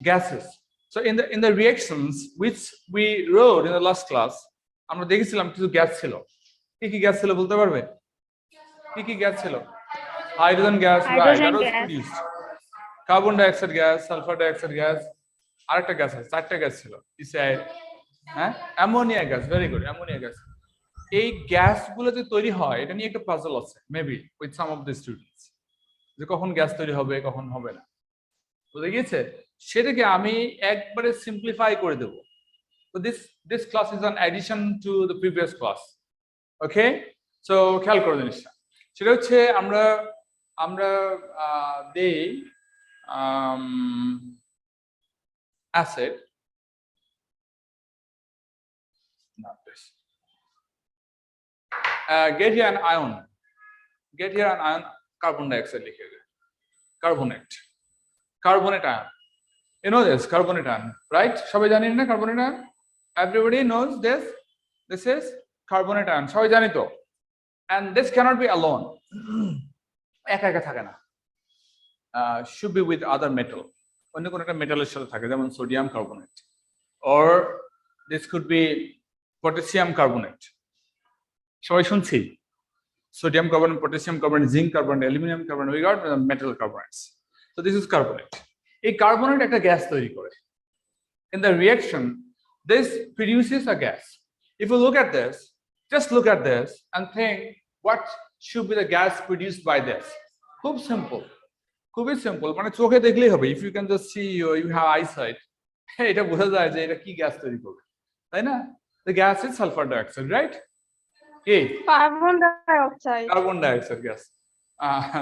gases. So in the reactions which we wrote in the last class, আমরা দেখেছিলাম কিছু gas ছিল। কি কি গ্যাস ছিল বলতে পারবে? কি কি গ্যাস ছিল? Hydrogen gas, right? That was produced. Carbon dioxide gas, sulfur dioxide gas, আরেকটা গ্যাস আছে, চারটা গ্যাস ছিল। হ্যাঁ, ammonia gas, very good, ammonia gas. এই গ্যাসগুলো যে তৈরি হয় এটা নিয়ে একটা পাজল আছে, maybe with some of the students, যে কখন গ্যাস তৈরি হবে কখন হবে না, বুঝে গিয়েছে? সেটাকে আমি একবারে সিম্পলিফাই করে দেব। So this class is an addition to the previous class. Okay, so খেয়াল করে জিনিসটা, সেটা হচ্ছে আমরা দেই acid, not this. Get here an ion. Get here an ion, carbon dioxide লিখে দেয়, carbonate ion. You know this carbonate ion, right? সবাই জানেন না carbonate ion? Everybody knows this. This is carbonate ion. সবাই জানি তো? And this cannot be alone. একা একা থাকে না, should be with other metal. অন্য কোনো একটা মেটালের সাথে থাকে, যেমন sodium carbonate, or this could be potassium carbonate. সবাই শুনছি sodium carbonate, potassium carbonate, zinc carbonate, aluminum carbonate, we got metal carbonates. So this is carbonate. এই কার্বনেট একটা গ্যাস তৈরি করে। In the reaction, this produces a gas. If you look at this, just look at this and think what should be the gas produced by this. খুব simple, খুবই simple, মানে চোখে দেখলেই হবে। If you can just see, you have eyesight, এটা বোঝা যায় যে এটা কি গ্যাস তৈরি করবে, তাই না? The gas is sulfur dioxide, right? Carbon dioxide gas.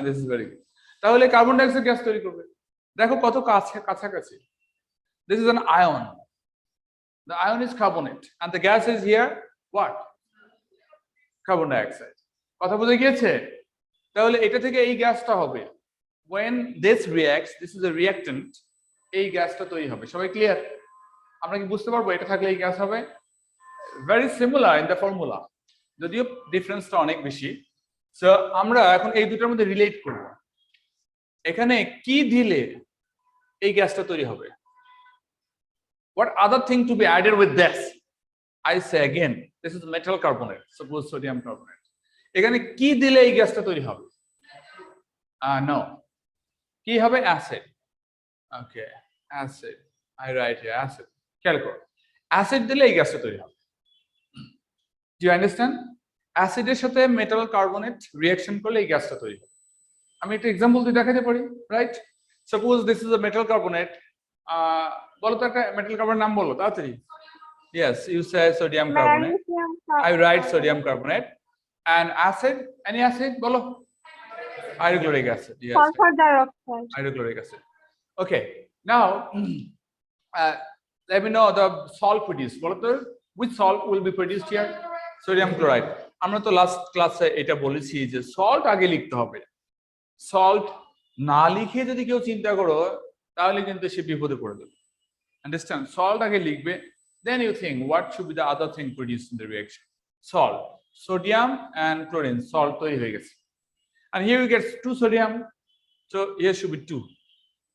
This is very good. তাহলে কার্বন ডাইঅক্সাইড গ্যাস তৈরি করবে। দেখো কত কাছাকাছি। This is an ion. The ion is carbonate and the gas is here what? Carbon dioxide. কথা বুঝে গিয়েছে? তাহলে এটা থেকে এই গ্যাসটা হবে। When this reacts, this is a reactant, এই গ্যাসটা তৈরি হবে। সবাই ক্লিয়ার? আমরা কি বুঝতে পারবো এটা থাকলে এই গ্যাস হবে? Very similar in the formula, যদিও ডিফারেন্সটা অনেক বেশি। সো আমরা এখন এই দুটোর মধ্যে রিলেট করব। এখানে কি দিলে এই গ্যাসটা তৈরি হবে? What other thing to be added with this? I say again, this is metal carbonate, suppose sodium carbonate. এখানে কি দিলে এই গ্যাসটা তৈরি হবে? No. কি হবে? Acid. Okay, acid. I write here acid. খেয়াল করো, অ্যাসিড দিলে এই গ্যাসটা তৈরি হবে। Do you understand? অ্যাসিডের সাথে মেটাল কার্বনেট রিঅ্যাকশন করলে এই গ্যাসটা তৈরি হবে। আমি একটা এক্সাম্পল দিয়ে দেখাতে পারি, right? Suppose this is a metal carbonate. বলো তো একটা মেটাল কার্বনেট নাম বলো তাড়াতাড়ি। Yes, you say sodium carbonate. I write sodium carbonate. And acid, any acid? Bolo. Hydrochloric acid. Yes. Sulfur dioxide. Hydrochloric acid. Okay. Now, let me know the salt produced. Bolo to, which salt will be produced here? Sodium chloride. আমরা তো last ক্লাসে এটা বলেছি যে salt আগে লিখতে হবে। Salt না লিখে যদি কেউ চিন্তা করো তাহলে কিন্তু সে বিপদে পড়ে যাবে। Understand? Salt আগে লিখবে, then you think what should be the other thing produced in the reaction? Salt, sodium and chlorine. Salt তৈরি হয়ে গেছে, and here we get 2 sodium, so here should be 2.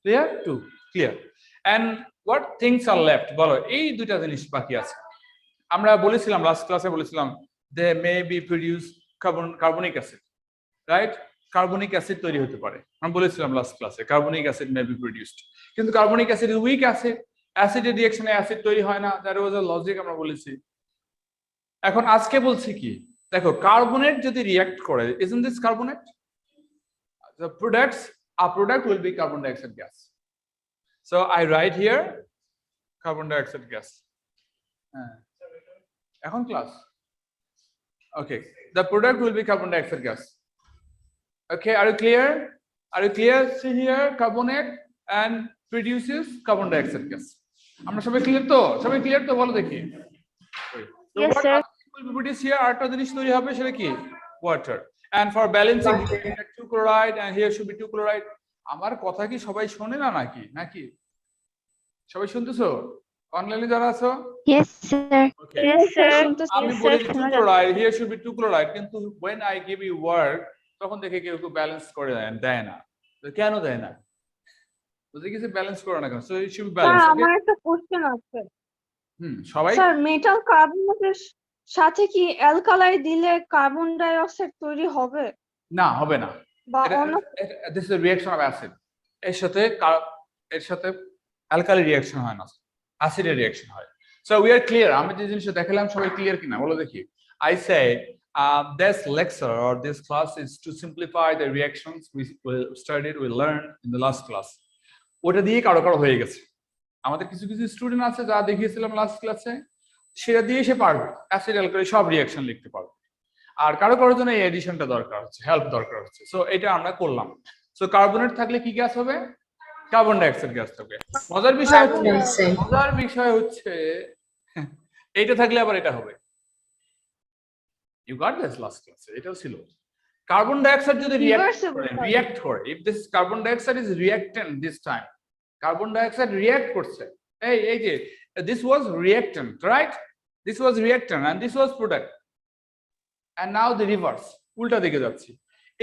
Clear? 2. Clear. And what things are left? বলো, এই দুইটা জিনিস বাকি আছে। আমরা বলেছিলাম লাস্ট ক্লাসে বলেছিলাম they may be produced carbonic acid, right? Carbonic acid তৈরি হতে পারে। আমরা বলেছিলাম লাস্ট ক্লাসে carbonic acid may be produced, কিন্তু carbonic acid is weak acid, অ্যাসিডের রিঅ্যাকশনে অ্যাসিড তৈরি হয় না। দ্যাট ওয়াজ আ লজিক আমরা বলেছি। এখন আজকে বলছি কি, দেখো কার্বনেট যদি রিঅ্যাক্ট করে, isn't this carbonate? The products, a product will be carbon dioxide gas. So I right here carbon dioxide gas. এখন class, okay, the product will be carbon dioxide gas. Okay, are you clear? Are you clear? See here, carbonate and produces carbon dioxide gas. আমরা সবাই clear তো? সবাই clear তো? বলো দেখি। Yes sir. Will be produced here, আরেকটা জিনিস তৈরি হবে, সেটা কি? Water. And for balancing, we get 2 chloride and here should be 2 chloride. আমার কথা কি সবাই শোনে না নাকি? নাকি সবাই শুনতেছো? অনলাইনে যারা আছো? Yes sir. Okay. Yes sir. আমি বলি 2 chloride, here should be 2 chloride, কিন্তু when I give you work তখন দেখে কেউ ব্যালেন্স করে দেয় না। তো কেন দেয় না? বুঝে গেছে, ব্যালেন্স করে না কেন, so it should be sir balance. আমার একটা কোশ্চেন আছে। সবাই স্যার মেটাল কার্বনেটের সাথে কি অ্যালকালাই দিলে কার্বন ডাই অক্সাইড তৈরি হবে না, হবে না। বা এটা অন্য? This is reaction of acid. এর সাথে অ্যালকালি রিঅ্যাকশন হয় না, অ্যাসিডের রিঅ্যাকশন হয়। So we are clear. আমি যে জিনিসটা দেখালাম সবাই ক্লিয়ার কিনা বলো দেখি। I said this lecture or this class is to simplify the reactions we studied, we learned in the last class. ওটা দিয়ে কারো কারো হয়ে গেছে। আমাদের কিছু কিছু স্টুডেন্ট আছে যা দেখিয়েছিলাম লাস্ট ক্লাসে, সেটা দিয়ে সে পারবে অ্যাসিড অ্যালকালি সব রিঅ্যাকশন লিখতে পারবে। আর কারো কারোর জন্য এই এডিশনটা দরকার হচ্ছে, হেল্প দরকার হচ্ছে। সো এটা আমরা করলাম। সো কার্বনেট থাকলে কি গ্যাস হবে? কার্বন ডাই অক্সাইড গ্যাস থাকবে। মজার বিষয় হচ্ছে এইটা থাকলে আবার এটা হবে। ইউ গট দিস লাস্ট ক্লাসে এটাও ছিল। কার্বন ডাই অক্সাইড যদি রিঅ্যাক্ট করে, if this carbon die oxide is reactant this time, carbon die oxide react করছে, এই যে this was reactant, right? This was reactant and this was product. And now the reverse, উল্টা দিকে যাচ্ছি।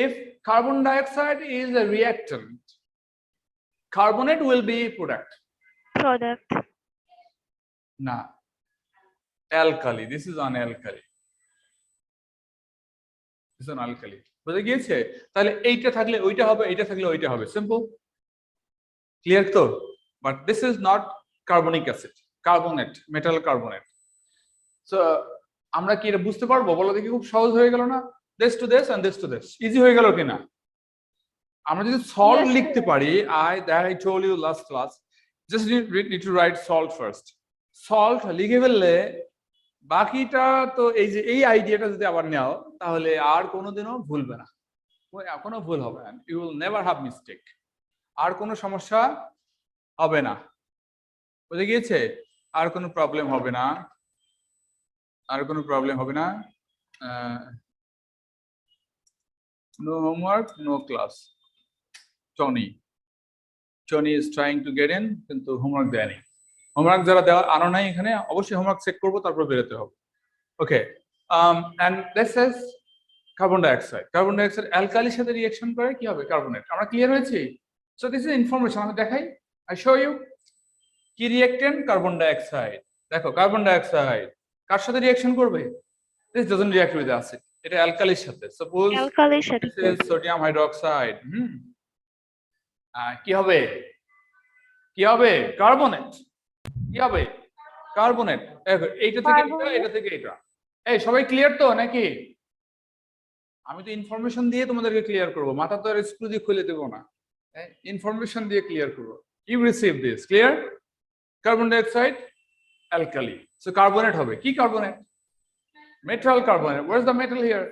If carbon dioxide is a reactant, carbonate will be product. Na, alkali. This is an alkali. This is an alkali. বুঝে গিয়েছে? তাহলে এইটা থাকলে ওইটা হবে, এইটা থাকলে ওইটা হবে। Simple. Clear তো? But this is not carbonic acid. Carbonate, metal carbonate. So আমরা কি এটা বুঝতে পারবো? বলো দেখি, খুব সহজ হয়ে গেল না? This to this and this to this. Easy হয়ে গেল কিনা? আমরা যদি সল্ট লিখতে পারি, I told you last class, just need to write salt first. Salt লিখে ফেললে বাকিটা তো এই যে এই আইডিয়াটা যদি আবার নাও, তাহলে আর কোনোদিনও ভুলবে না, কোনো ভুল হবে না। You will never have mistake. আর কোনো সমস্যা হবে না, বুঝে গিয়েছে? আর কোনো প্রবলেম হবে না, আর কোনো প্রবলেম হবে না। No homework, no class. Tony is trying to get in, কিন্তু হোমওয়ার্ক দেয়নি। হোমওয়ার্ক যারা দেওয়া আনো নাই এখানে, অবশ্যই হোমওয়ার্ক চেক করবো, তারপর বেরোতে হবে। Okay, and this is carbon die oxide. Carbon die oxide অ্যালকালির সাথে রিঅ্যাকশন করে কি হবে? কার্বনেট। আমরা ক্লিয়ার হয়েছি? So this is information. আমি দেখাই, আই শো ইউ। কি রিঅ্যাকটেন্ট? Carbon die oxide. দেখো কার্বন ডাই অক্সাইড কার সাথে রিঅ্যাকশন করবে? This doesn't react with acid, এটা অ্যালকালির সাথে। Suppose this is sodium hydroxide, কি হবে? কি হবে? কার্বনেট। কি হবে? কার্বনেট। এইটা থেকে এটা, এটা থেকে এটা। এই সবাই ক্লিয়ার তো নাকি? আমি তো ইনফরমেশন দিয়ে তোমাদেরকে ক্লিয়ার করব, মাথা তো আর স্ক্রু দিয়ে খুলে দেবো না, ইনফরমেশন দিয়ে ক্লিয়ার করব। You receive this, clear? Carbon die oxide alkali, so carbonate হবে। কি carbonate? Metal carbonate. Where is the metal here?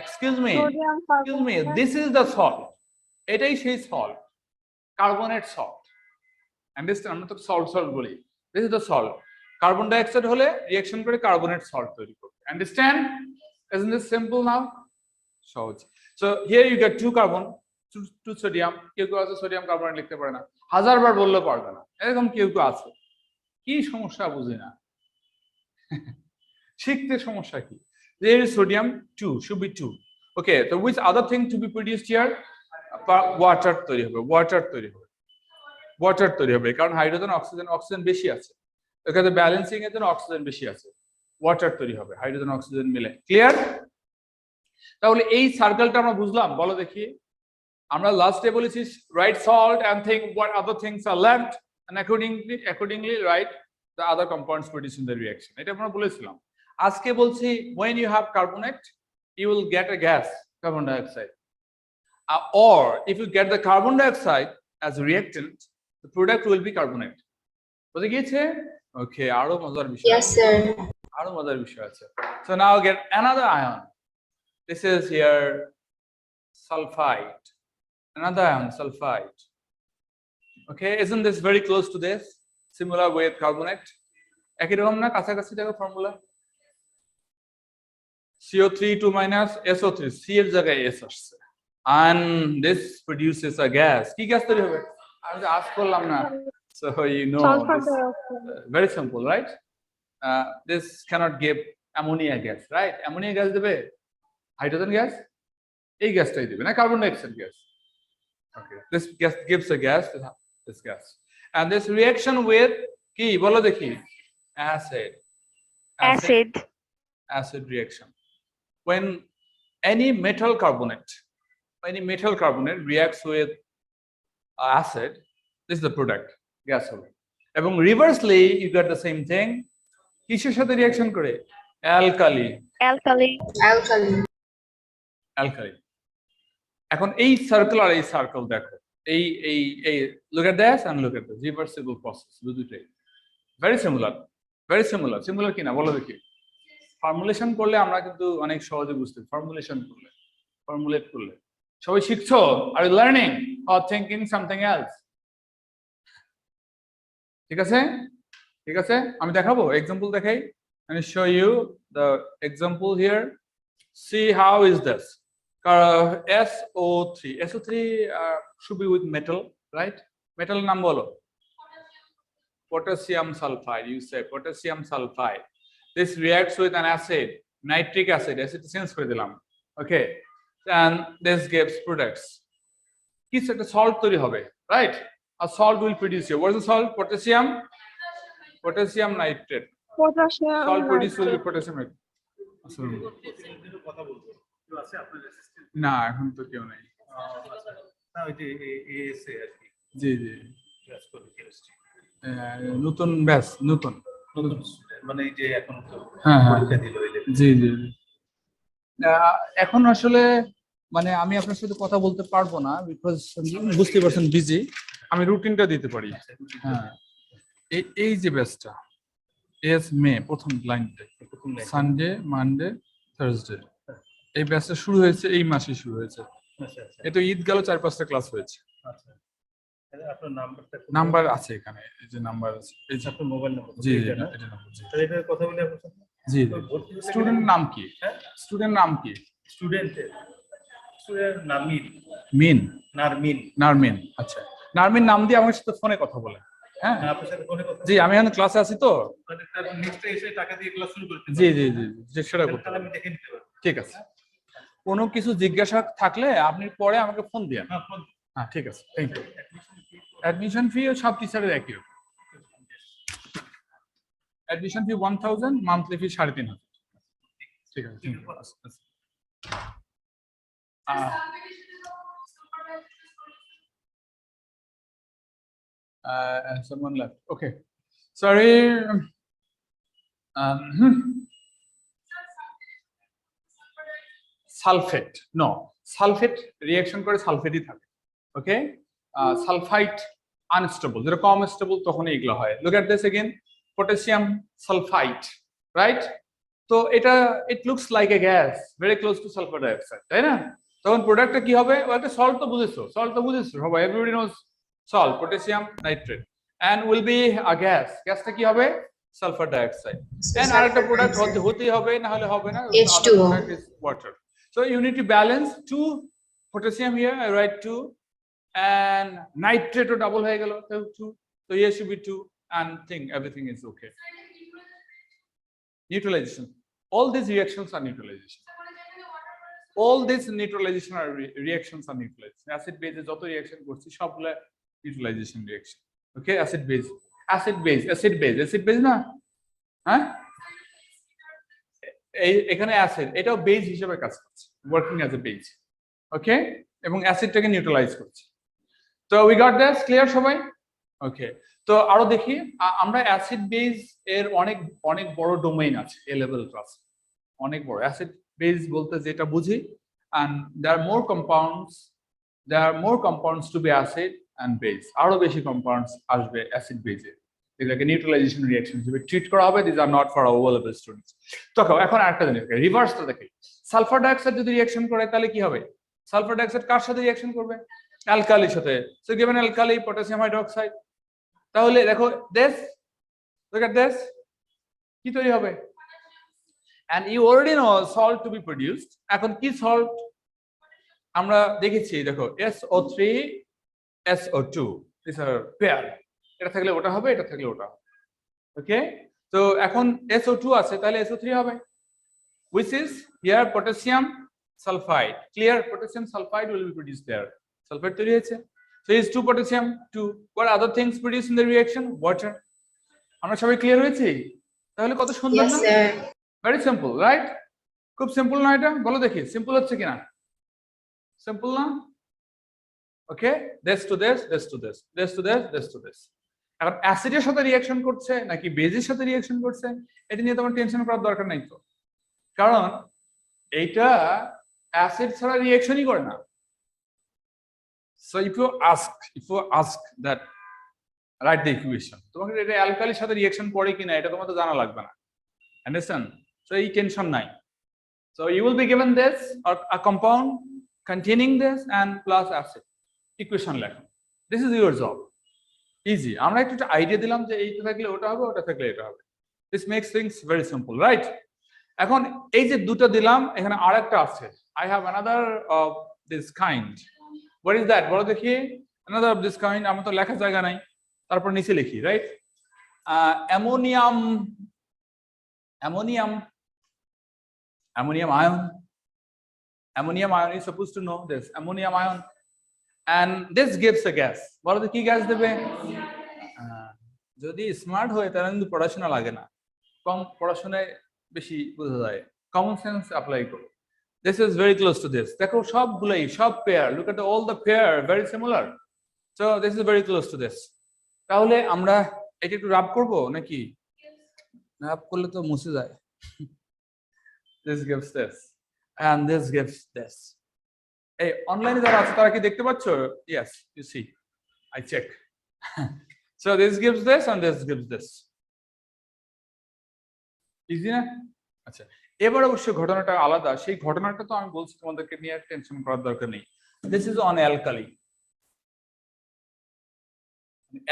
Excuse me, this is the salt. এটাই সেই সল্ট, কার্বনেট সল্ট। আন্ডারস্ট্যান্ড? আমরা তো সল্ট বলি। This is the salt. Carbon die অক্সাইড হলে reaction করে কার্বনেট সল্ট তৈরি করবে। Understand? Isn't this simple now? সহজ। So here you get 2 carbon, 2 sodium. কেউ আছে সোডিয়াম কার্বনেট লিখতে পারে না, হাজারবার বললেও পারবে না, এরকম কেউ আছে। কি সমস্যা বুঝি না, শিখতে সমস্যা কি? There is sodium 2, should be 2. Okay, so which other thing to be produced here? Water তৈরি হবে, water তৈরি হবে, কারণ হাইড্রোজেন অক্সিজেন বেশি আছে, এখানে ব্যালেন্সিং এর জন্য অক্সিজেন বেশি আছে, ওয়াটার তৈরি হবে হাইড্রোজেন অক্সিজেন মিলে। ক্লিয়ার? তাহলে এই সার্কেলটা আমরা বুঝলাম। বলো দেখি, আমরা লাস্টে বলেছি write salt and think what other things are left and accordingly write the other compounds produce in the reaction. এটা আমরা বলেছিলাম। আজকে বলছি when you have carbonate you will get a gas, carbon dioxide, or if you get the carbon dioxide as a reactant, the product will be carbonate. বুঝে গিয়েছে? ওকে, আরো মজার বিষয়। Yes sir. আরো মজার বিষয় আছে। So now get another ion. This is here sulfide. Another ion, sulfide. Okay, isn't this very close to this? Similar with carbonate. একই রকম না? কাছাকাছি দেখো formula. CO3 2 minus SO3, C এর জায়গায় S আসছে, and this produces a gas. কি gas তৈরি হবে? আমি তো আজ করলাম না, so you know this, very simple, right? This cannot give ammonia gas, right? Ammonia gas দেবে, হাইড্রোজেন গ্যাস এই গ্যাসটাই দেবে না, কার্বন ডাই অক্সাইড গ্যাস। Okay, this gas gives a gas, this gas, and this reaction with ki bolo dekhi, acid. Acid reaction. When any metal carbonate reacts with acid, this is the product, gas হবে। এবং reversely you get the same thing, কিসের সাথে reaction করে? Alkali. এখন এই circular এই circle দেখো, এই এই এই look at this and look at this, reversible process, দুটোই very similar কিনা বলো দেখি। ফর্মুলেশন করলে আমরা কিন্তু অনেক সহজে বুঝতে, ফর্মুলেট করলে সবাই শিখছো? Are you learning or thinking something else? ঠিক আছে, আমি দেখাবো, এক্সাম্পল দেখাই। I will show you the example here. See how is this? SO3 should be with metal, right? Metal নাম বলো। Potassium sulfide. You say potassium sulfide. This reacts with an acid, nitric acid change করে দিলাম, okay, and this gives products. কি সেটা salt তৈরি হবে, right? A salt will produce here. What is the salt? Potassium nitrate. Salt produce will be potassium nitrate. না এখন তো কেউ নাই। জি নতুন ব্যাচ, নতুন মানে যে এখন পরীক্ষা দিল। জি এখন আসলে মানে আমি আপনার সাথে কথা বলতে পারবো না, বিকজ বুঝতে পারছেন বিজি। আমি রুটিনটা দিতে পারি। হ্যাঁ, এই যে ব্যাচটা মে প্রথম লাইনটা সানডে মানডে থার্সডে, এই ব্যাচটা শুরু হয়েছে এই মাসে শুরু হয়েছে। এটা ঈদ গেল 4-5টা ক্লাস হয়েছে। আপনার নাম্বার আছে এখানে, এই যে নাম্বার আছে, এই যে আপনার মোবাইল নাম্বার। জি এটা নাম্বার। জি তাহলে এটা কথা বলি আপনার সাথে। জি স্টুডেন্ট নাম কি? স্টুডেন্ট নাম কি? স্টুডেন্টের নাম নারমিন। আচ্ছা, নারমিন নাম দিয়ে আমার সাথে ফোনে কথা বলে। হ্যাঁ আপনার সাথে ফোনে কথা। জি আমি এখন ক্লাসে আছি তো, মানে তার নেক্সট এসে টাকা দিয়ে ক্লাস শুরু করতে। জি সেটা করতে আমি দেখে নিতে পারবো। ঠিক আছে, কোনো কিছু জিজ্ঞাসা থাকলে আপনি পরে আমাকে ফোন দিন। হ্যাঁ ঠিক আছে, থ্যাংক ইউ। অ্যাডমিশন ফি ও সব টিচারের একই রকম। Admission fee 1000, monthly fee 3500। ঠিক আছে, thank you. Someone left. Okay, sorry. Sulfate. No, sulfate reaction করে সালফেটই থাকে। Okay, sulfite unstable, যেরকম stable তখন এগুলো হয়। Look at this again, potassium sulfite, right? তো এটা it looks like a gas, very close to sulfur dioxide, তাই না? তখন প্রোডাক্টটা কি হবে? একটা সল্ট তো বুঝেছো সবাই, everybody knows salt, potassium nitrate, and will be a gas. গ্যাসটা কি হবে? Sulphur dioxide. and আরেকটা প্রোডাক্ট হতেই হবে, না হলে হবে না, H2O. is water. So you need to balance 2 potassium here, I write 2, and nitrate double হয়ে গেল 2, so here should be 2, and everything is okay. Neutralization, all these reactions are neutralization. All these neutralization are reactions are neutralization. Acid base যত reaction করছি সবগুলা neutralization reaction. Okay, acid base না? হ্যাঁ, এখানে acid, এটাও base হিসেবে কাজ করছে, ওয়ার্কিং অ্যাজ এ বেজ। ওকে, এবং অ্যাসিডটাকে নিউট্রালাইজ করছে। তো উই গট দ্যাট ক্লিয়ার সবাই? ওকে, তো আরো দেখি, আমরা অ্যাসিড বেজ এর অনেক বড় ডোমেইন আছে এ লেভেল ক্লাস, অনেক বড়। অ্যাসিড বেজ বলতে যেটা বুঝি, and there are more compounds to be acid and base, আরো বেশি কম্পাউন্ডস আসবে অ্যাসিড বেজে, এগুলোকে নিউট্রালাইজেশন রিঅ্যাকশন হিসেবে ট্রিট করা হবে। This are not for our level students. তো এখন আরেকটা জিনিস রিভার্সটা দেখি, সালফার ডাইঅক্সাইড যদি রিঅ্যাকশন করে তাহলে কি হবে? সালফার ডাইঅক্সাইড কার সাথে রিঅ্যাকশন করবে? অ্যালকালির সাথে। So given alkali potassium hydroxide, তাহলে দেখো দিস, লুক এট দিস, কি তৈরি হবে? and you already know salt to be produced. এখন কি সল্ট আমরা দেখেছি, দেখো SO3 SO2, these are pair, এটা থাকলে ওটা হবে, এটা থাকলে ওটা হবে। ওকে, তো এখন SO2 আছে, তাহলে SO3 হবে, which is here potassium sulfide. Clear, potassium sulfide will be produced there. Sulphate তৈরি হয়েছে। So is 2 potassium 2. What other things produced in the reaction? Water. আমরা সবাই ক্লিয়ার হয়েছি? তাহলে কত সুন্দর Yes, না? sir. Very simple, right? খুব সিম্পল না এটা? বলো দেখি সিম্পল হচ্ছে কিনা? সিম্পল না? ওকে, this to this, this to this, this to this, this to this. এখন অ্যাসিডের সাথে রিঅ্যাকশন করছে নাকি বেজের সাথে রিঅ্যাকশন করছে এটা নিয়ে তোমার টেনশন করার দরকার নাই তো, কারণ এইটা অ্যাসিড ছাড়া রিঅ্যাকশনই করে না। So if you ask that, write the equation, তোমাকে এটা অ্যালকালির সাথে রিঅ্যাকশন করে কিনা এটা তোমার তো জানা লাগবে না, আন্ডারস্ট্যান্ড? So এই টেনশন নাই। So you will be given this or a compound containing this and plus acid, equation লেখো। This is your job, easy। আমরা একটু আইডিয়া দিলাম যে এইটা থাকলে ওটা হবে, ওটা থাকলে এটা হবে। This makes things very simple, right? এখন এই যে দুটো দিলাম, এখানে আরেকটা আছে। I have another of this kind. What is that? বলো দেখি। Another of this kind, আমার তো লেখার জায়গা নাই, তারপর নিচে লিখি, right? Ammonium ion. Ammonium ion is supposed to know this. Ammonium ion, and this gives a gas. বলো তো কি গ্যাস দেবে? যদি স্মার্ট হয় তাহলে কিন্তু পড়াশোনা লাগে না, কম পড়াশোনায় বেশি বোঝা যায়। কমন সেন্স অ্যাপ্লাই করো। This is very close to this. দেখো সবগুলাই, সব pair, look at all the pair, very similar. So this is very close to this. তাহলে আমরা এটা একটু রাব করব নাকি? রাব করলে তো মুছে যায়। This gives this and this gives this. এই অনলাইনে যারা আছে তারা কি দেখতে পাচ্ছ? Yes, you see. I check. So this gives this and this gives this. Easy না? আচ্ছা, এবার অবশ্য ঘটনাটা আলাদা। সেই ঘটনাটা তো আমি বলছি তোমাদেরকে নিয়ে টেনশন করার দরকার নেই। This is on alkali.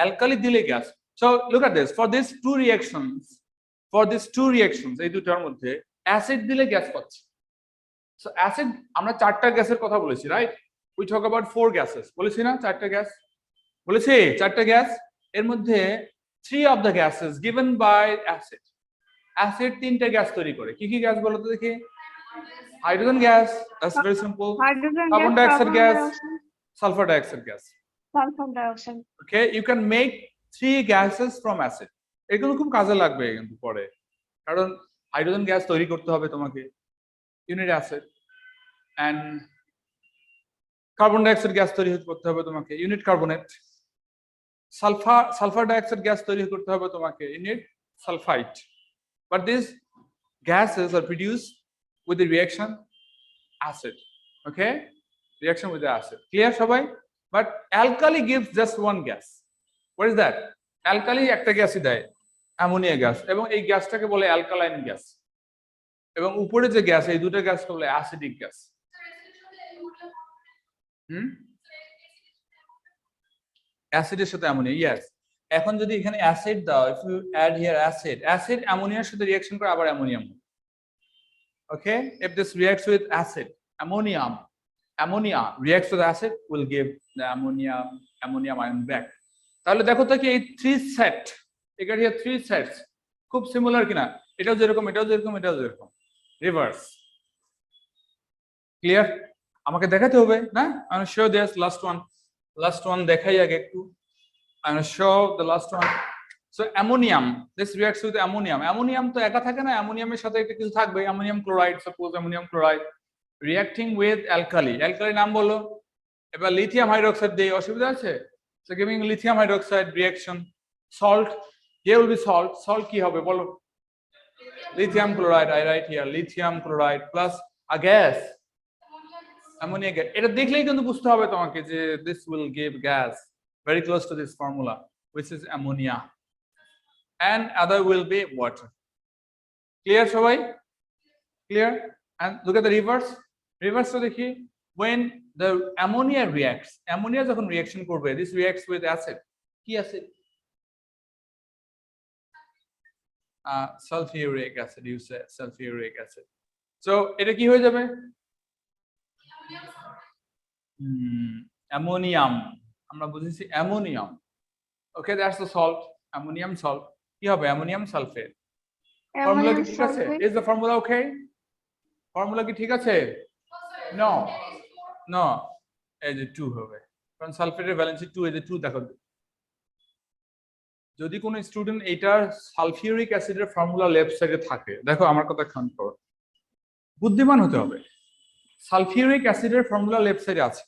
Alkali দিলে gas. So look at this. For these two reactions, এই দুটার মধ্যে অ্যাসিড দিলে গ্যাস পাচ্ছি। So acid, আমরা চারটা গ্যাসের কথা বলেছি, right? We talk about 4 gases. বলেছি না চারটা গ্যাস? বলেছি চারটা গ্যাস। এর মধ্যে 3 of the gases given by acid. Acid 3টা গ্যাস তৈরি করে। কি কি গ্যাস বলো তো দেখি? Hydrogen gas, that's very simple. Hydrogen Carbon gas, dioxide gas, dioxide, sulfur dioxide gas. sulfur dioxide. Okay, you can make 3 gases from acid. এগুলো খুব কাজে লাগবে কিন্তু পরে, কারণ হাইড্রোজেন গ্যাস তৈরি করতে হবে তোমাকে, you need acid, and carbon dioxide gas তৈরি করতে হবে তোমাকে, you need carbonate. Sulfur dioxide gas তৈরি করতে হবে তোমাকে, you need sulfite. But these gases are produced with the reaction acid. Okay, reaction with the acid. Clear সবাই? But alkali gives just one gas. What is that? Alkali একটা গ্যাসই দেয়, ammonia gas, এবং এই গ্যাসটাকে বলে অ্যালকালাইন গ্যাস। এবং উপরে যে গ্যাস, এই দুটো গ্যাসকে বলে অ্যাসিডিক গ্যাস। অ্যাসিডের সাথে অ্যামোনিয়া, ইয়েস। এখন যদি এখানে অ্যাসিড দাও, if you add here acid অ্যামোনিয়ার সাথে রিঅ্যাকশন করে আবার ammonium. Okay, if this reacts with acid, ammonia reacts with acid will give the ammonium ion back. তাহলে দেখো তো কি এই 3 সেট, এখানে 3 সেটস খুব সিমিলার কিনা? এটাও যেরকম, এটাও যেরকম, এটাও যেরকম, রিভার্স। ক্লিয়ার? আমাকে দেখাতে হবে না? I will show this last one দেখাই আগে একটু। I will show the last one. So ammonium, this reacts with ammonium. Ammonium তো একা থাকে না, অ্যামোনিয়ামের সাথে একটা কিছু থাকবে, ammonium chloride, suppose ammonium chloride reacting with alkali. Alkali নাম বলো। এবার লিথিয়াম হাইড্রোক্সাইড দিয়ে, অসুবিধা আছে? So giving lithium hydroxide reaction, salt, here will be salt কি হবে বলো? Lithium chloride, I write here lithium chloride plus a gas, ammonia gas. এটা দেখলেই কিন্তু বুঝতে হবে তোমাকে যে this will give gas very close to this formula, which is ammonia, and other will be water. Clear সবাই? Clear? And look at the reverse. Reverse তো দেখি, when the ammonia reacts, ammonia যখন reaction করবে, this reacts with acid. কি acid? Sulfuric acid, you say sulfuric acid. So এটা কি হয়ে যাবে? Ammonium. আমরা বুঝেছি ammonium. Okay, that's the salt, ammonium salt. কি হবে? Ammonium sulfate. Formula কি ঠিক আছে? Is the formula okay? Formula কি ঠিক আছে? No, এই যে 2 হবে। কারণ সালফেটের ভ্যালেন্সি 2, এই যে 2 দেখো। যদি কোনো স্টুডেন্ট এটার সালফিউরিক অ্যাসিডের ফর্মুলা লেফট সাইডে থাকে, দেখো আমার কথা খেয়াল করো, বুদ্ধিমান হতে হবে। সালফিউরিক অ্যাসিডের ফর্মুলা লেফট সাইডে আছে,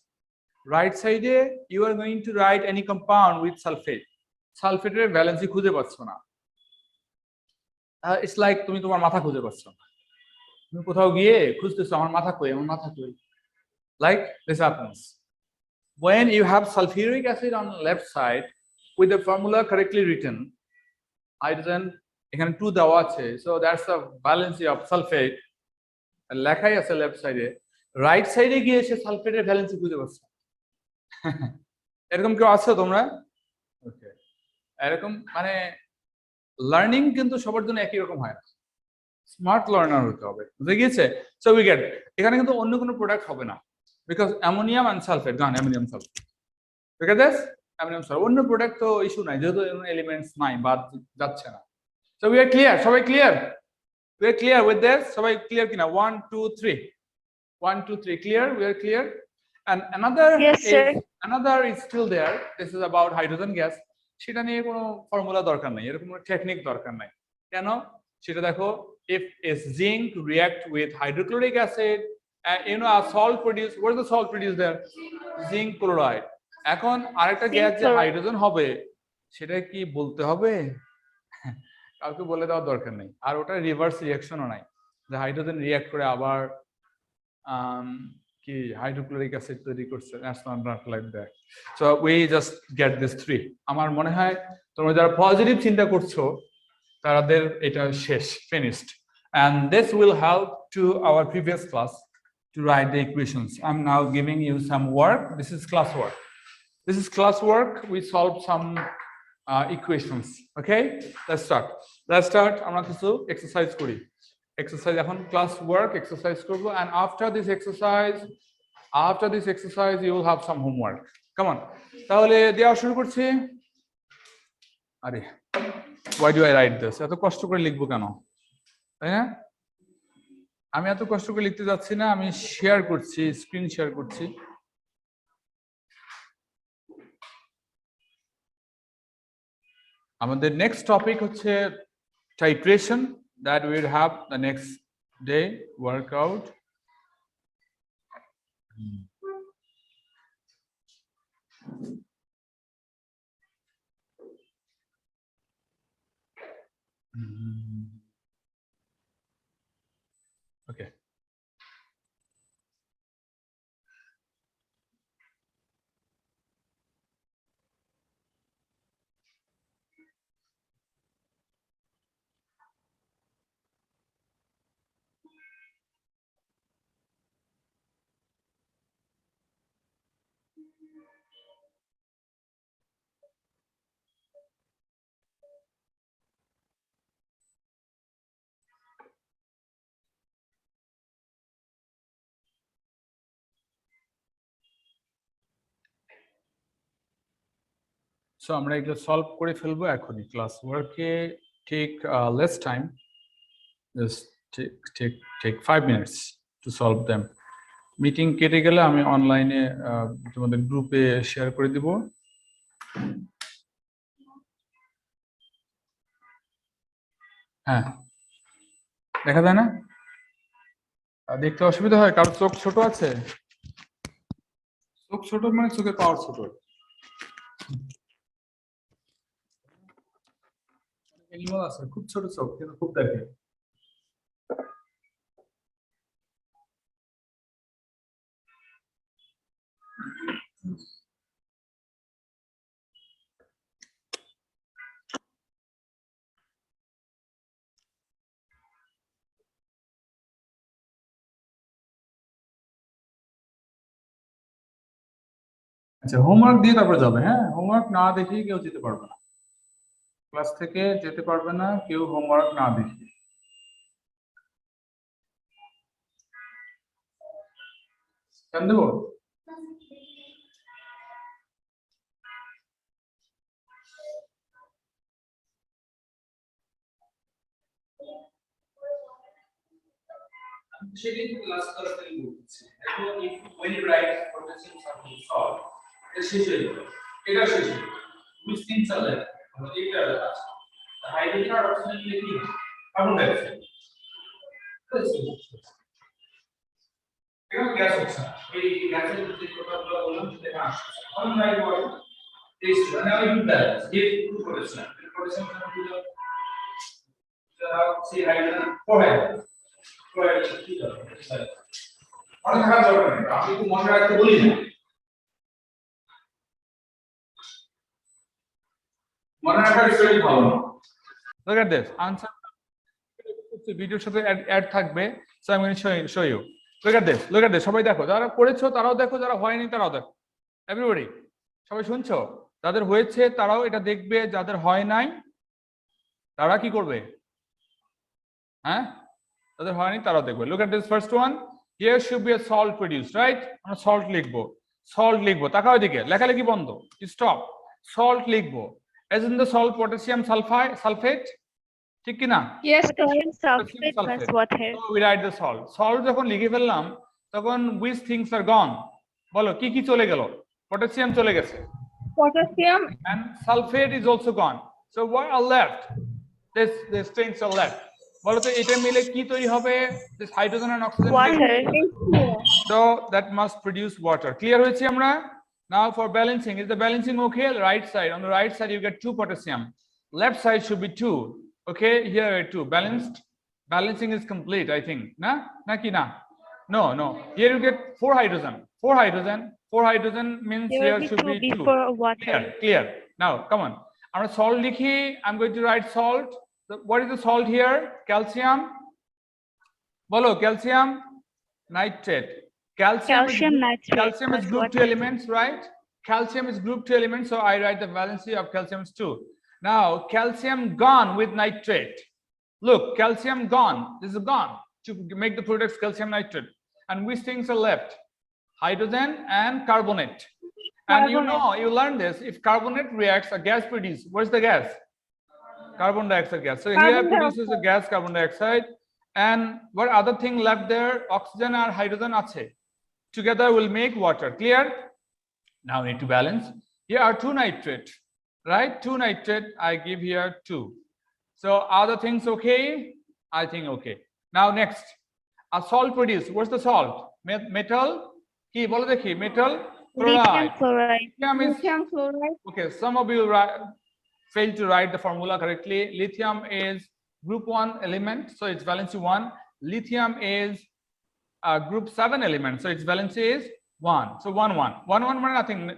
রাইট সাইডে you are going to write any compound with sulphate. সালফেটের ভ্যালেন্সি খুঁজে পাচ্ছ না, ইটস লাইক তুমি তোমার মাথা খুঁজে পাচ্ছ না। তুমি কোথাও গিয়ে খুঁজতেছো আমার মাথা কই, আমার মাথা কই, like this happens when you have sulfuric acid on the left side with the formula correctly written, hydrogen এখানে 2 দেওয়া আছে, so that's the valency of sulfate লেখাই আছে লেফট সাইডে, রাইট সাইডে গিয়ে সে সালফেটের ভ্যালেন্সি খুঁজে পাচ্ছে। এরকম কেউ আছে তোমরা? ওকে, এরকম মানে লার্নিং কিন্তু সবার জন্য একই রকম হয় না, স্মার্ট লার্নার হতে হবে, বুঝে গিয়েছে? সো উই গেট, এখানে কিন্তু অন্য কোনো প্রোডাক্ট হবে না, বিকজ অ্যামোনিয়াম এন্ড সালফেট, গান অ্যামোনিয়াম সালফেট, ঠিক আছে? অ্যামোনিয়াম সালফেট, অন্য প্রোডাক্ট তো ইস্যু নাই, যেহেতু এলিমেন্টস নাই, বাদ যাচ্ছে না। সো উই আর ক্লিয়ার, সবাই clear? We are clear with this? সবাই ক্লিয়ার কিনা? 1 2 3, 1 2 3, clear? We are clear? And Yes, sir. another is still there. This is about hydrogen gas. সেটা নিয়ে কোনো ফর্মুলা দরকার নাই, এরকম কোনো টেকনিক দরকার নাই। কেন? সেটা দেখো, if is zinc react with hydrochloric acid, you know a salt produce, what is the salt produced there? Zinc chloride. এখন আরেকটা গ্যাস যে হাইড্রোজেন হবে, সেটা কি বলতে হবে? কাউকে বলে দেওয়ার দরকার নেই, আর ওটা রিভার্স রিঅ্যাকশনও নাই যে হাইড্রোজেন রিঅ্যাক্ট করে আবার কি হাইড্রোক্লোরিক অ্যাসিড তৈরি করছে, that's not like that. So we just get this 3। আমার মনে হয় তোমরা যারা পজিটিভ চিন্তা করছো তাদের এটা শেষ, finished, and this will help to our previous class to write the equations. I'm now giving you some work. This is classwork. This is classwork. We solved some equations. Okay, let's start. আমরা কিছু exercise করি। Exercise এখন class work exercise করব, and after this exercise you will have some homework. Come on, তাহলে দেওয়া শুরু করছি। আরে why do I write this? এত কষ্ট করে লিখবো কেন, তাই না? আমি এত কষ্ট করে লিখতে যাচ্ছি না, আমি শেয়ার করছি, স্ক্রিন শেয়ার করছি। আমাদের নেক্সট টপিক হচ্ছে titration, that we will have the next day workout. Okay. So আমরা এগুলো সলভ করে ফেলবো এখনই ক্লাস ওয়ার্কে। Take less time, just take 5 minutes to solve them. Meeting কেটে গেলে আমি অনলাইনে তোমাদের গ্রুপে শেয়ার করে দিব। হ্যাঁ, দেখা যায় না? দেখতে অসুবিধা হয়? কারোর চোখ ছোট আছে? চোখ ছোট মানে চোখের পাওয়ার ছোট। এনিমাল আছে খুব ছোট চোখ, কিন্তু খুব দেখে। আচ্ছা, হোমওয়ার্ক দিয়ে তারপরে যাবে। হ্যাঁ, হোমওয়ার্ক না দেখেই কেউ যেতে পারবে না, ক্লাস থেকে যেতে পারবে না কেউ হোমওয়ার্ক না দেখে। কেন দেবো? সেটাই ক্লাস তাড়াতাড়ি বলছি। এখন when you write potential something solve, শেষ হয়ে গেল, এটা শেষ হয়ে গেল। which things are left? এটা আছে, হাইড্রোজেন আর অক্সিজেন মিলে কি কার্বন ডাই অক্সাইড, এখানে গ্যাস হচ্ছে না, এই গ্যাসের যে কথাগুলো বললাম সেটা আসছে অন রাইট ওয়ার্ড টেস্ট মানে আমি একটু ব্যালেন্স গেট টু করেছিলাম সেই হাইড্রোজেন প্রোভাইড কি হবে মনে থাকার দরকার নেই, আপনি একটু মনে রাখতে বলি না, মনে রাখার স্টোরি ভালো না। Look at this answer. ভিডিওর সাথে অ্যাড থাকবে, so I'm going to show you. Look at this. সবাই দেখো, যারা করেছো তারাও দেখো, যারা হয়নি তারাও দেখো। Everybody, সবাই শুনছো? যাদের হয়েছে তারাও এটা দেখবে, যাদের হয় নাই তারা কি করবে? হ্যাঁ, যাদের হয়নি তারাও দেখবে। Look at this first one. Here should be a salt produced, right? আমরা সল্ট লিখবো, সল্ট লিখবো। তাকাও এদিকে, লেখালেখি বন্ধ, স্টপ। সল্ট লিখবো। As in the salt potassium sulfate, ঠিক কি না? Yes, Potassium sulfate plus water. So we write the salt. Salt যখন লিখে ফেললাম তখন which things are gone? বলো কি কি চলে গেল? Potassium চলে গেছে। potassium And sulfate is also gone. So what are left? These things are left. বলো তো এটা মিলে কি তৈরি হবে? This hydrogen and oxygen. Water. So that must produce water. Clear হয়েছে আমরা? Now for balancing, is the balancing okay? Right side, on the right side you get 2 potassium. Left side should be 2. Okay, here 2. Balancing is complete, I think. Na ki na? No. Here you get 4 hydrogen. 4 hydrogen means There here will be should 2 be 2. before water. Clear. Now, come on. আমরা salt লিখি. I'm going to write salt. What is the salt here? Calcium. বলো calcium nitrate. Calcium nitrate. Calcium is plus group 2 water. elements, right? Calcium is group 2 elements, so I write the valency of calcium is 2. Now, calcium gone with nitrate. Look, calcium gone. This is gone to make the products calcium nitrate. And which things are left? Hydrogen and carbonate. And you know, you learn this. If carbonate reacts, a gas produces. Where's the gas? Carbon dioxide gas. So here produces a gas, carbon dioxide. And what other thing left there? Oxygen and hydrogen ache. Together will make water. Clear? Now we need to balance. Here are 2 nitrate, right? 2 nitrate. I give here 2. So are the things okay? I think okay. Now next, a salt produced. What's the salt? Metal. Ki bolo dekhi. Metal Lithium chloride. chloride. lithium chloride Okay. Some of you failed to write the formula correctly. Lithium is group 1 element, so its valency 1. Lithium is group 7 element, so its valency is 1. So 1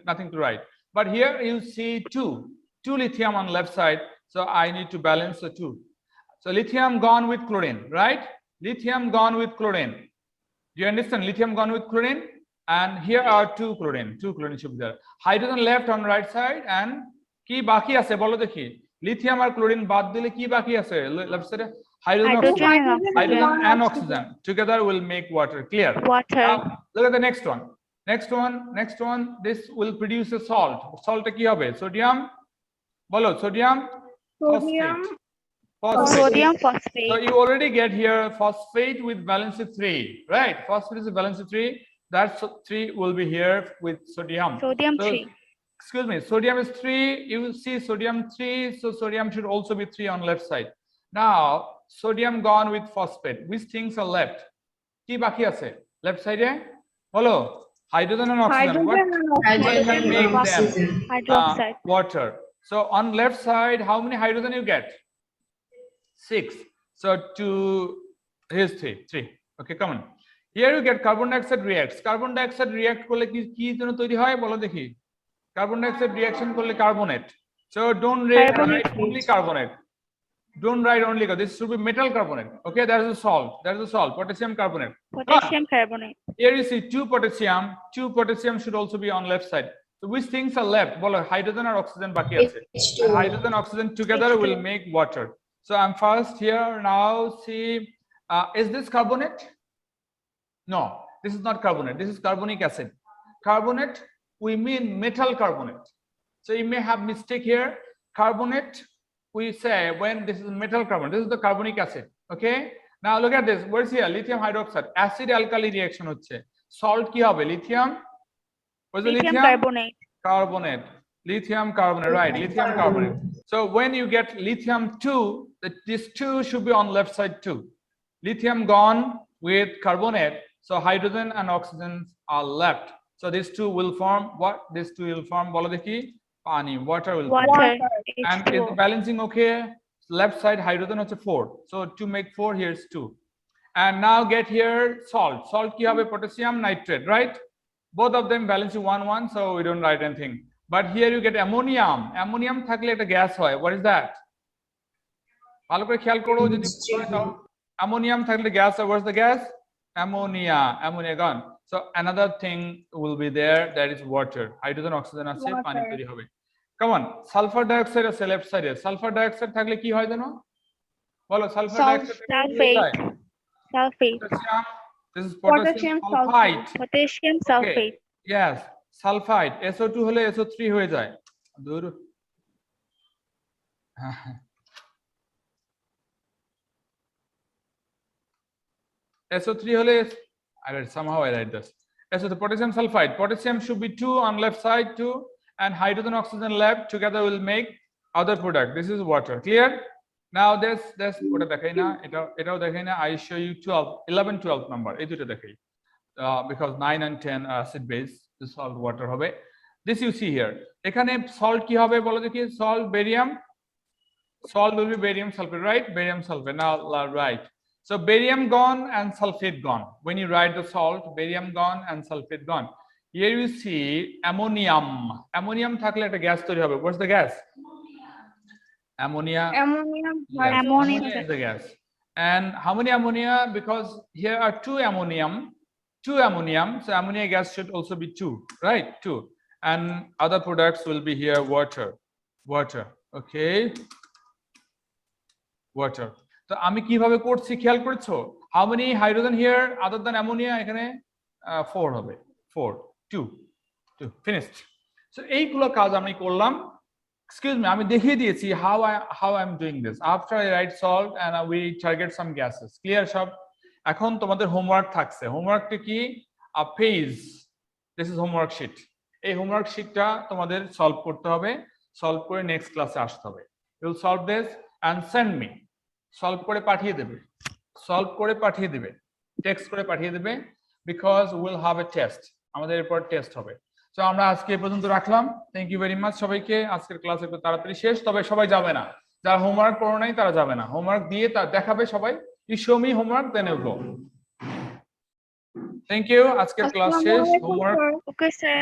nothing to write. But here you see 2 lithium on left side, so I need to balance the 2. So lithium gone with chlorine, right? Lithium gone with chlorine. Do you understand? Lithium gone with chlorine, and here are 2 chlorine should be there. Hydrogen left on right side, and ki baki ase bolo dekhi. Lithium or chlorine baad dile ki baki ase left side? Hydrogen and oxygen together will make water. Clear? Water. Now, look at the next one. Next one. This will produce a salt. Salt ki hobe? Sodium. Bolo sodium. Phosphate. Sodium So phosphate. you already get here phosphate with valency 3, right? Phosphate is a valency 3. That 3 will be here with sodium. Sodium So, 3. excuse me, sodium is 3. You will see sodium 3, so sodium should also be 3 on left side. Now, sodium gone with phosphate. Which things are left? Ki baki ase? Left side e? Bolo, hydrogen and oxygen. What can make them Hydroxide. water? So on left side, how many hydrogen you get? 6. So here's 3. Okay, come on. Here you get carbon dioxide reacts. Carbon dioxide react korle ki jono toiri hoy bolo dekhi. Carbon dioxide reaction korle carbonate. So don't write only carbonate. Don't write only carbonate. This should be metal carbonate. Okay, there is a salt. Potassium carbonate. Potassium carbonate. Here you see 2 potassium. 2 potassium should also be on left side. So which things are left? Bolo hydrogen or oxygen baki ache. Hydrogen oxygen together will make water. So I'm first here now. See, is this carbonate? No, this is not carbonate. This is carbonic acid. Carbonate, we mean metal carbonate. So you may have mistake here. Carbonate, we say when this is metal carbonate. This is the carbonic acid. Okay. Now look at this. What's here? Lithium hydroxide. Acid alkali reaction hocche. Salt ki hobe? Lithium. What's the Lithium lithium? carbonate. carbonate. Lithium carbonate, right? Lithium carbonate. So when you get lithium 2, this 2 should be on left side too. Lithium gone with carbonate, so hydrogen and oxygen are left. So these two will form what? These two will form bolo dekhi pani, water will form. Water. And is the H2O. balancing okay? Left side hydrogen hoche 4. So to make 4, here's 2. And now get here salt. Salt ki hobe? Potassium nitrate, right? Both of them balancing 1 1, so we don't write anything. But here you get ammonium. Ammonium থাকলে একটা gas হয়. What is that? ভালো করে খেয়াল করো যদি ammonium থাকলে gas হয়. What's the gas? Ammonia. Ammonia gone. So another thing will be there, that is water. Hydrogen, oxygen আছে, পানি তৈরি হবে. Come on. Sulfur dioxide আছে left side এ. Sulfur dioxide থাকলে কি হয় জানো? বলো sulfur dioxide Sulfate. Sulfate. Potassium. This is potassium sulfide. Potassium sulfate. Yes, sulfide. SO2 হলে SO3 হয়ে যায়। দূর। SO3 হলে I read somehow I write this. SO2 potassium sulfide. Potassium should be 2 on left side, 2, and hydrogen oxygen left together will make other product. This is water. Clear? Now this ওটা দেখাই না, এটাও দেখাই না। I show you 11 12 number এই দুটো দেখাই। Because 9 and 10 are acid base, this salt water হবে। This you see here. এখানে salt কি হবে বলো দেখি? Salt barium. Salt will be barium sulfate, right? Barium sulfate. Now right. So barium gone and sulfate gone. When you write the salt, barium gone and sulfate gone. Here you see ammonium. Ammonium থাকলে একটা gas তৈরি হবে. What's the gas? Ammonia. Ammonium. Yes, Ammonia. ammonia is the gas. And how many ammonia? Because here are 2 ammonium. So ammonia gas should also be 2, right? 2. And other products will be here water. Okay. Water. So আমি কিভাবে করছি খেয়াল করেছো? How many hydrogen here other than ammonia? এখানে 4 হবে। 4, 2. Finished. So এইগুলো কাজ আমি করলাম। Excuse me, আমি দেখিয়ে দিয়েছি how I'm doing this. After I write salt and we target some gases. Clear সব? এখন তোমাদের হোমওয়ার্ক থাকছে। হোমওয়ার্কটা কি? A page. This is homework sheet. এই হোমওয়ার্ক শিটটা তোমাদের সলভ করতে হবে। সলভ করে নেক্সট ক্লাসে আসতে হবে। You will solve this and send me. Solve করে পাঠিয়ে দেবে। টেক্সট করে পাঠিয়ে দেবে because we'll have a test. আমাদের এরপর টেস্ট হবে। সো আমরা আজকে এই পর্যন্ত রাখলাম। থ্যাংক ইউ ভেরি মাচ সবাইকে। আজকের ক্লাস একটু তাড়াতাড়ি শেষ, তবে সবাই যাবে না। যারা হোমওয়ার্ক করো নাই তারা যাবে না। হোমওয়ার্ক দিয়ে তা দেখাবে সবাই। You show me homework, then you go. Thank you. আজকের ক্লাস শেষ। Homework Okay, sir.